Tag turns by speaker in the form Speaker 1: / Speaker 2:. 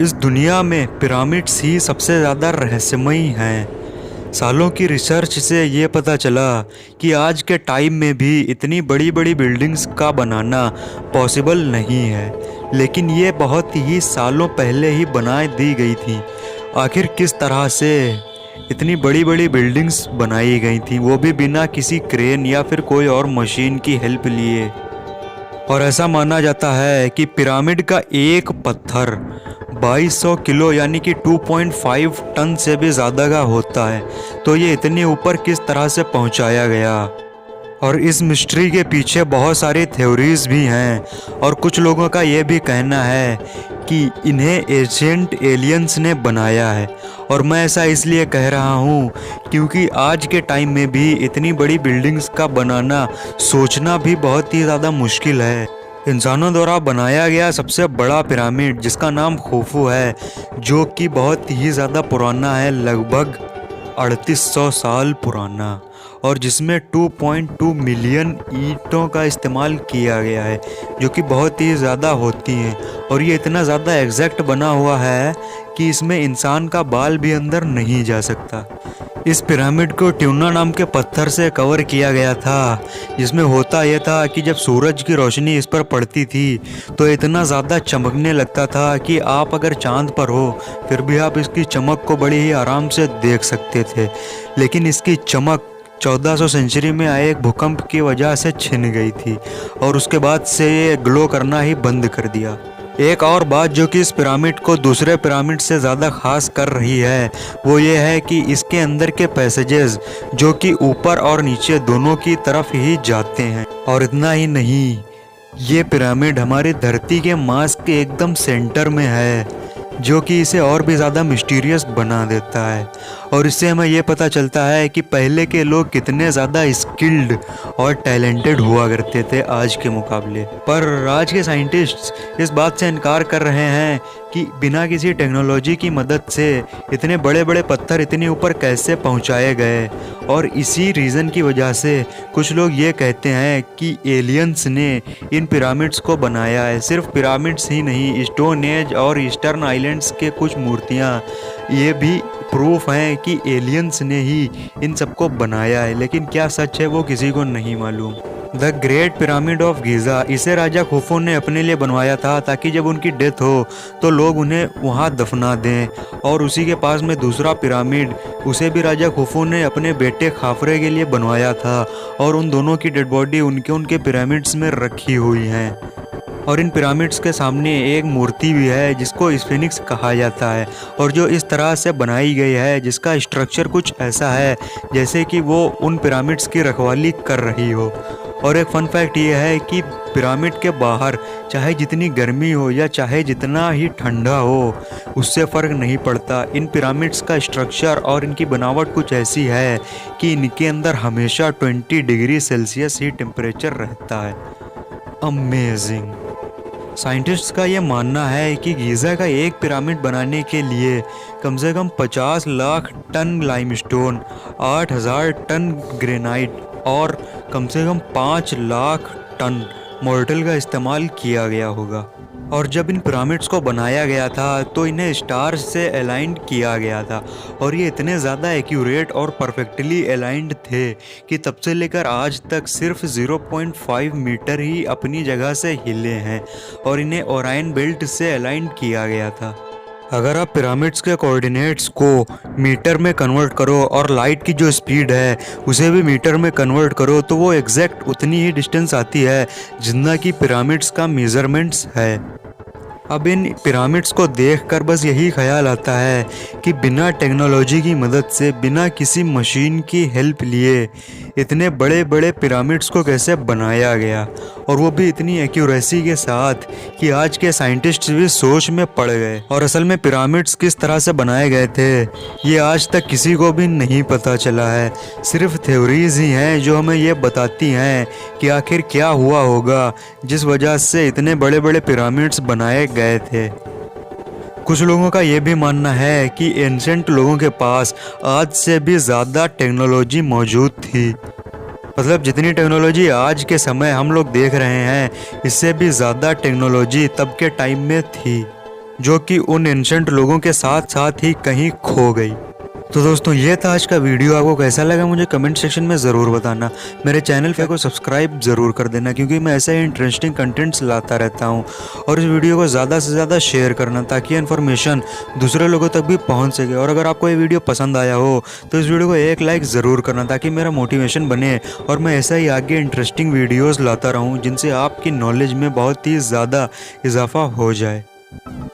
Speaker 1: इस दुनिया में पिरामिड्स ही सबसे ज़्यादा रहस्यमयी हैं। सालों की रिसर्च से ये पता चला कि आज के टाइम में भी इतनी बड़ी बड़ी बिल्डिंग्स का बनाना पॉसिबल नहीं है, लेकिन ये बहुत ही सालों पहले ही बना दी गई थी। आखिर किस तरह से इतनी बड़ी बड़ी बिल्डिंग्स बनाई गई थी, वो भी बिना किसी क्रेन या फिर कोई और मशीन की हेल्प लिए। और ऐसा माना जाता है कि पिरामिड का एक पत्थर 2200 किलो यानी कि 2.5 टन से भी ज़्यादा का होता है। तो ये इतने ऊपर किस तरह से पहुंचाया गया, और इस मिस्ट्री के पीछे बहुत सारी थ्योरीज भी हैं। और कुछ लोगों का ये भी कहना है कि इन्हें एशियंट एलियंस ने बनाया है। और मैं ऐसा इसलिए कह रहा हूँ क्योंकि आज के टाइम में भी इतनी बड़ी बिल्डिंग्स का बनाना सोचना भी बहुत ही ज़्यादा मुश्किल है। इंसानों द्वारा बनाया गया सबसे बड़ा पिरामिड जिसका नाम खुफू है, जो कि बहुत ही ज़्यादा पुराना है, लगभग 3800 साल पुराना, और जिसमें 2.2 मिलियन ईंटों का इस्तेमाल किया गया है, जो कि बहुत ही ज़्यादा होती हैं। और ये इतना ज़्यादा एग्जैक्ट बना हुआ है कि इसमें इंसान का बाल भी अंदर नहीं जा सकता। इस पिरामिड को ट्यूना नाम के पत्थर से कवर किया गया था, जिसमें होता यह था कि जब सूरज की रोशनी इस पर पड़ती थी तो इतना ज़्यादा चमकने लगता था कि आप अगर चांद पर हो फिर भी आप इसकी चमक को बड़ी ही आराम से देख सकते थे। लेकिन इसकी चमक 1400 सेंचुरी में आए एक भूकंप की वजह से छिन गई थी, और उसके बाद से ये ग्लो करना ही बंद कर दिया। एक और बात जो कि इस पिरामिड को दूसरे पिरामिड से ज़्यादा खास कर रही है वो ये है कि इसके अंदर के पैसेजेस जो कि ऊपर और नीचे दोनों की तरफ ही जाते हैं। और इतना ही नहीं, ये पिरामिड हमारी धरती के मास के एकदम सेंटर में है, जो कि इसे और भी ज़्यादा मिस्टीरियस बना देता है। और इससे हमें ये पता चलता है कि पहले के लोग कितने ज़्यादा स्किल्ड और टैलेंटेड हुआ करते थे आज के मुकाबले। पर आज के साइंटिस्ट्स इस बात से इनकार कर रहे हैं कि बिना किसी टेक्नोलॉजी की मदद से इतने बड़े बड़े पत्थर इतने ऊपर कैसे पहुंचाए गए। और इसी रीज़न की वजह से कुछ लोग ये कहते हैं कि एलियंस ने इन पिरामिड्स को बनाया है। सिर्फ पिरामिड्स ही नहीं, स्टोन एज और ईस्टर्न आइलैंड्स के कुछ मूर्तियाँ ये भी प्रूफ हैं कि एलियंस ने ही इन सबको बनाया है। लेकिन क्या सच है वो किसी को नहीं मालूम। The great pyramid of Giza, इसे राजा खुफू ने अपने लिए बनवाया था ताकि जब उनकी डेथ हो तो लोग उन्हें वहां दफना दें। और उसी के पास में दूसरा पिरामिड, उसे भी राजा खुफू ने अपने बेटे खाफरे के लिए बनवाया था, और उन दोनों की डेड बॉडी उनके पिरामिड्स में रखी हुई हैं। और इन पिरामिड्स के सामने एक मूर्ति भी है जिसको स्फिनिक्स कहा जाता है, और जो इस तरह से बनाई गई है जिसका स्ट्रक्चर कुछ ऐसा है जैसे कि वो उन पिरामिड्स की रखवाली कर रही हो। और एक फन फैक्ट ये है कि पिरामिड के बाहर चाहे जितनी गर्मी हो या चाहे जितना ही ठंडा हो, उससे फ़र्क नहीं पड़ता। इन पिरामिड्स का स्ट्रक्चर और इनकी बनावट कुछ ऐसी है कि इनके अंदर हमेशा 20 डिग्री सेल्सियस ही टेम्परेचर रहता है। अमेजिंग। साइंटिस्ट्स का ये मानना है कि गीज़ा का एक पिरामिड बनाने के लिए कम से कम 50 lakh ton limestone, 8000 ton granite और कम से कम 5 लाख टन मोर्टल का इस्तेमाल किया गया होगा। और जब इन पिरामिड्स को बनाया गया था तो इन्हें स्टार्स से अलाइंड किया गया था, और ये इतने ज़्यादा एक्यूरेट और परफेक्टली अलाइंड थे कि तब से लेकर आज तक सिर्फ 0.5 मीटर ही अपनी जगह से हिले हैं, और इन्हें ओरायन बेल्ट से अलाइंड किया गया था। अगर आप पिरामिड्स के कोऑर्डिनेट्स को मीटर में कन्वर्ट करो और लाइट की जो स्पीड है उसे भी मीटर में कन्वर्ट करो तो वो एग्जैक्ट उतनी ही डिस्टेंस आती है जितना कि पिरामिड्स का मेजरमेंट्स है। अब इन पिरामिड्स को देखकर बस यही ख्याल आता है कि बिना टेक्नोलॉजी की मदद से, बिना किसी मशीन की हेल्प लिए इतने बड़े बड़े पिरामिड्स को कैसे बनाया गया, और वो भी इतनी एक्यूरेसी के साथ कि आज के साइंटिस्ट भी सोच में पड़ गए। और असल में पिरामिड्स किस तरह से बनाए गए थे ये आज तक किसी को भी नहीं पता चला है। सिर्फ थ्योरीज ही हैं जो हमें ये बताती हैं कि आखिर क्या हुआ होगा जिस वजह से इतने बड़े बड़े पिरामिड्स बनाए गए थे। कुछ लोगों का ये भी मानना है कि एंशिएंट लोगों के पास आज से भी ज़्यादा टेक्नोलॉजी मौजूद थी। मतलब जितनी टेक्नोलॉजी आज के समय हम लोग देख रहे हैं, इससे भी ज़्यादा टेक्नोलॉजी तब के टाइम में थी। जो कि उन एंशंट लोगों के साथ साथ ही कहीं खो गई। तो दोस्तों ये था आज का वीडियो। आपको कैसा लगा मुझे कमेंट सेक्शन में ज़रूर बताना। मेरे चैनल पे को सब्सक्राइब ज़रूर कर देना, क्योंकि मैं ऐसे ही इंटरेस्टिंग कंटेंट्स लाता रहता हूँ। और इस वीडियो को ज़्यादा से ज़्यादा शेयर करना, ताकि इन्फॉर्मेशन दूसरे लोगों तक भी पहुँच सके। और अगर आपको ये वीडियो पसंद आया हो तो इस वीडियो को एक लाइक ज़रूर करना, ताकि मेरा मोटिवेशन बने और मैं ऐसा ही आगे इंटरेस्टिंग वीडियोज़ लाता रहूँ, जिनसे आपकी नॉलेज में बहुत ही ज़्यादा इजाफा हो जाए।